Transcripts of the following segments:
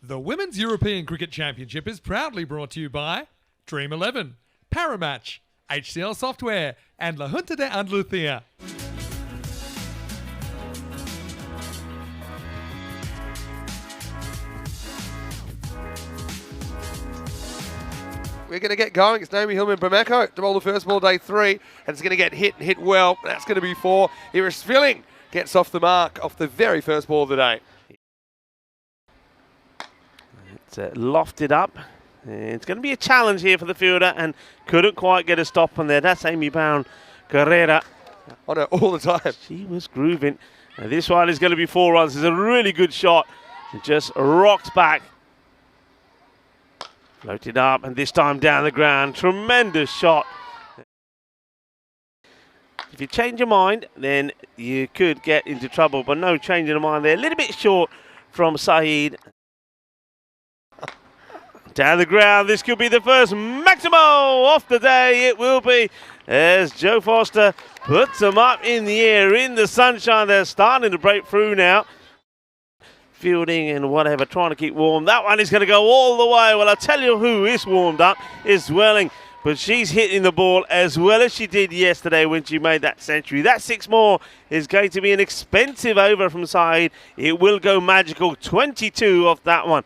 The Women's European Cricket Championship is proudly brought to you by Dream 11, Paramatch, HCL Software, and La Junta de Andalucía. We're going to get going. It's Naomi Hillman-Bromeko to bowl the first ball, day 3, and it's going to get hit and hit well. That's going to be 4. Iris Filling gets off the mark off the very first ball of the day. It's lofted up. It's going to be a challenge here for the fielder, and couldn't quite get a stop on there. That's Amy Brown Carrera. On her all the time. She was grooving. And this one is going to be 4 runs. It's a really good shot. It just rocks back. Floated up, and this time down the ground. Tremendous shot. If you change your mind, then you could get into trouble, but no changing of mind there. A little bit short from Saeed. Down the ground, this could be the first Maximo of the day. It will be, as Joe Foster puts them up in the air in the sunshine. They're starting to break through now. Fielding and whatever, trying to keep warm. That one is going to go all the way. Well, I'll tell you who is warmed up is Welling, but she's hitting the ball as well as she did yesterday when she made that century. That 6 more is going to be an expensive over from Saeed. It will go magical. 22 off that one.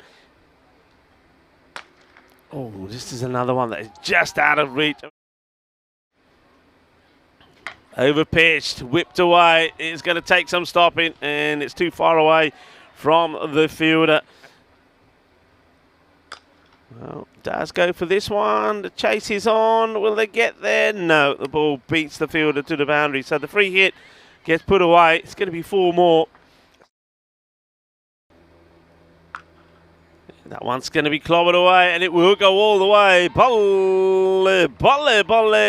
Oh, this is another one that is just out of reach. Overpitched, whipped away. It's going to take some stopping, and it's too far away from the fielder. Well, does go for this one. The chase is on. Will they get there? No, the ball beats the fielder to the boundary. So the free hit gets put away. It's going to be 4 more. That one's going to be clobbered away, and it will go all the way. Bolle,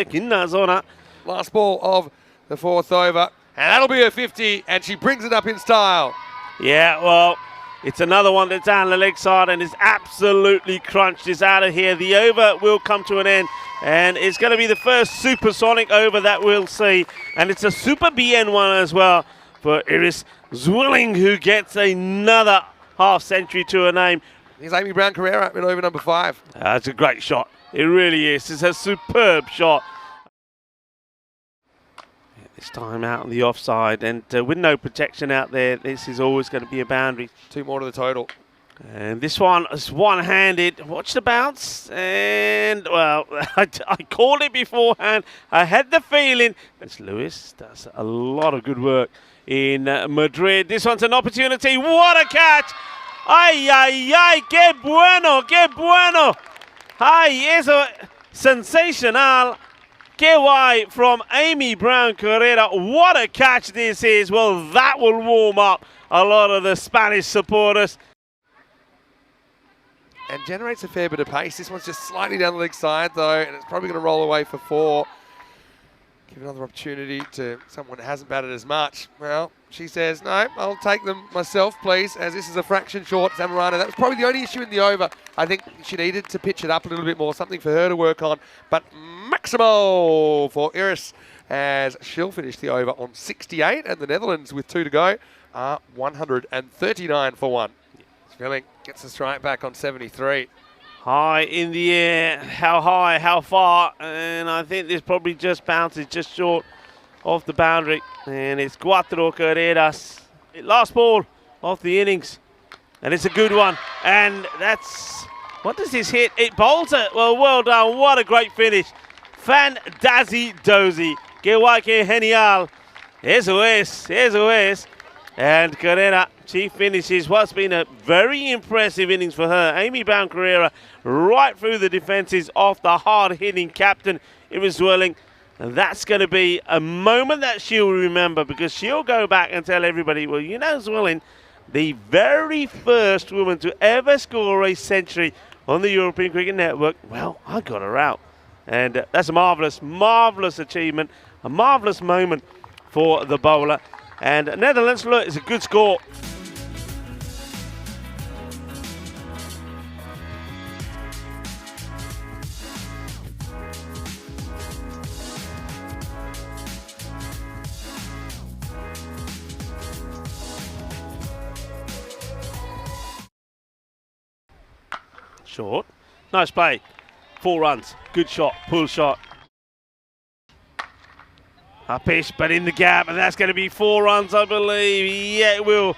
kinna zona. Last ball of the 4th over, and that'll be her 50, and she brings it up in style. Yeah, well, it's another one that's down the leg side and is absolutely crunched. It's out of here. The over will come to an end, and it's going to be the first supersonic over that we'll see. And it's a Super BN one as well for Iris Zwilling, who gets another half century to her name. Here's Amy Brown Carrera in over number 5. That's a great shot. It really is. It's a superb shot. This time out on the offside, and with no protection out there, this is always going to be a boundary. 2 more to the total. And this one is one-handed. Watch the bounce, and well, I called it beforehand. I had the feeling. This Lewis does a lot of good work in Madrid. This one's an opportunity. What a catch! Ay, ay, ay, qué bueno, qué bueno. Ay, eso sensational. Qué guay from Amy Brown Carrera. What a catch this is. Well, that will warm up a lot of the Spanish supporters. And generates a fair bit of pace. This one's just slightly down the leg side, though, and it's probably going to roll away for 4. Give another opportunity to someone that hasn't batted as much. Well, she says, no, I'll take them myself, please, as this is a fraction short. Zamorano, that was probably the only issue in the over. I think she needed to pitch it up a little bit more, something for her to work on. But Maximo for Iris, as she'll finish the over on 68, and the Netherlands, with 2 to go, are 139 for 1. Spilling gets the strike back on 73. High in the air, how high, how far, and I think this probably just bounces just short of the boundary, and it's Cuatro Carreras. Last ball of the innings, and it's a good one, and that's, what does this hit? It bowls it. Well done, what a great finish. Fantasy-dozy, que guay, que genial. Eso es. And Carrera, she finishes what's been a very impressive innings for her. Amy Brown Carrera right through the defences of the hard-hitting captain, Iris Zwilling. And that's going to be a moment that she'll remember, because she'll go back and tell everybody, well, you know, Zwilling, the very first woman to ever score a century on the European Cricket Network, well, I got her out. And that's a marvellous, marvellous achievement, a marvellous moment for the bowler. And Netherlands, look, it's a good score. Short. Nice play. 4 runs. Good shot. Pull shot. Up-ish, but in the gap, and that's going to be 4 runs, I believe. Yeah, it will.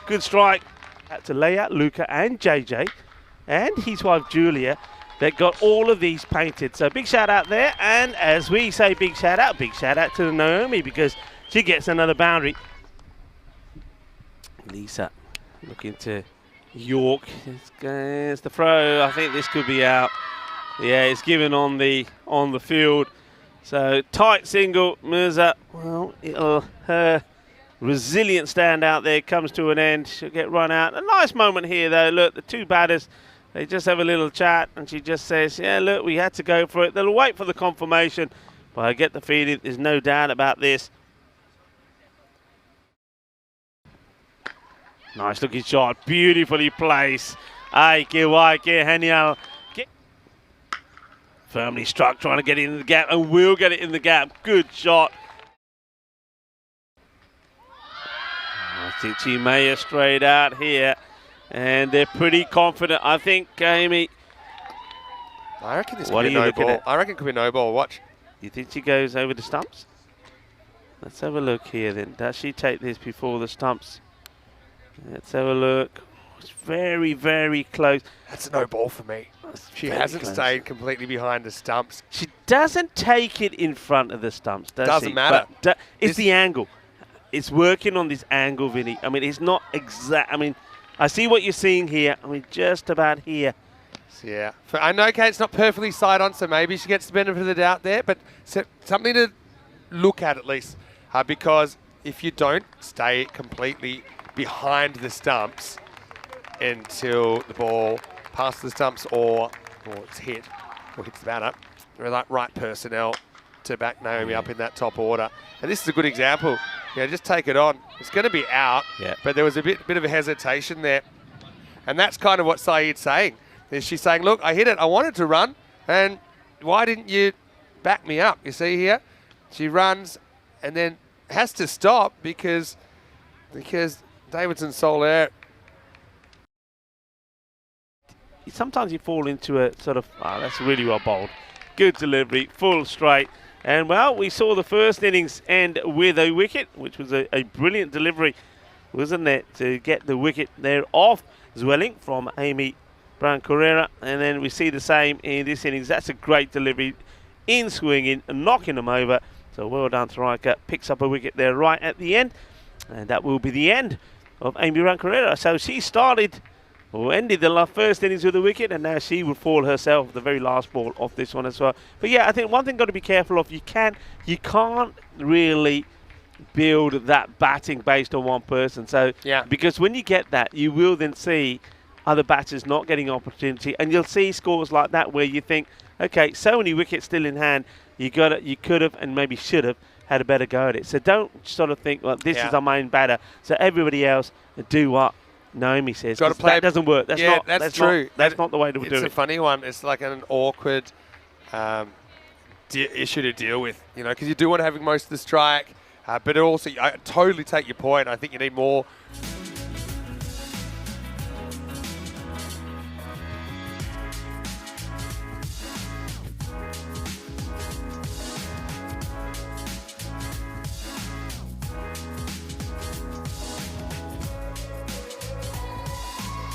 Good strike. Had to lay out Luca and JJ and his wife Julia that got all of these painted. So big shout out there. And as we say, big shout out to Naomi because she gets another boundary. Lisa looking to York. It's the throw. I think this could be out. Yeah, it's given on the field. So tight single. Mirza, well, her resilient stand out there comes to an end. She'll get run out. A nice moment here, though. Look, the two batters, they just have a little chat, and she just says, yeah, look, we had to go for it. They'll wait for the confirmation, but I get the feeling there's no doubt about this. Nice looking shot. Beautifully placed. Genial. Firmly struck, trying to get it in the gap, and will get it in the gap. Good shot. Tichi Maya straight out here, and they're pretty confident. I think, Amy. I reckon this could be no ball. I reckon it could be no ball. Watch. You think she goes over the stumps? Let's have a look here then. Does she take this before the stumps? Let's have a look. It's very, very close. That's a no ball for me. She hasn't stayed completely behind the stumps. She doesn't take it in front of the stumps, does she? Doesn't matter. But it's the angle. It's working on this angle, Vinny. I mean, it's not exact. I mean, I see what you're seeing here. I mean, just about here. Yeah. I know, okay, it's not perfectly side on, so maybe she gets the benefit of the doubt there, but something to look at least. Because if you don't stay completely behind the stumps until the ball passes the stumps or it's hit or hits the batter, right personnel to back Naomi up in that top order. And this is a good example. Yeah, just take it on. It's going to be out, but there was a bit of a hesitation there. And that's kind of what Saeed's saying. She's saying, look, I hit it. I wanted to run, and why didn't you back me up? You see here? She runs and then has to stop because Davidson Soler. Sometimes you fall into a sort of, that's really well bowled. Good delivery, full straight. And, well, we saw the first innings end with a wicket, which was a brilliant delivery, wasn't it, to get the wicket there off Zwelling from Amy Brown-Carrera. And then we see the same in this innings. That's a great delivery in swinging and knocking them over. So well done, Tharika. Picks up a wicket there right at the end. And that will be the end of Amy Brown-Carrera. So she ended the first innings with a wicket, and now she will fall herself the very last ball of this one as well. But yeah, I think one thing got to be careful of, you can't really build that batting based on one person. So because when you get that, you will then see other batters not getting opportunity, and you'll see scores like that where you think, okay, so many wickets still in hand, you could have and maybe should have had a better go at it. So don't sort of think, well, this is our main batter, so everybody else do what Naomi says. That doesn't work. That's true. That's not the way to do it. It's a funny one. It's like an awkward issue to deal with, because you do want to have most of the strike, but also I totally take your point. I think you need more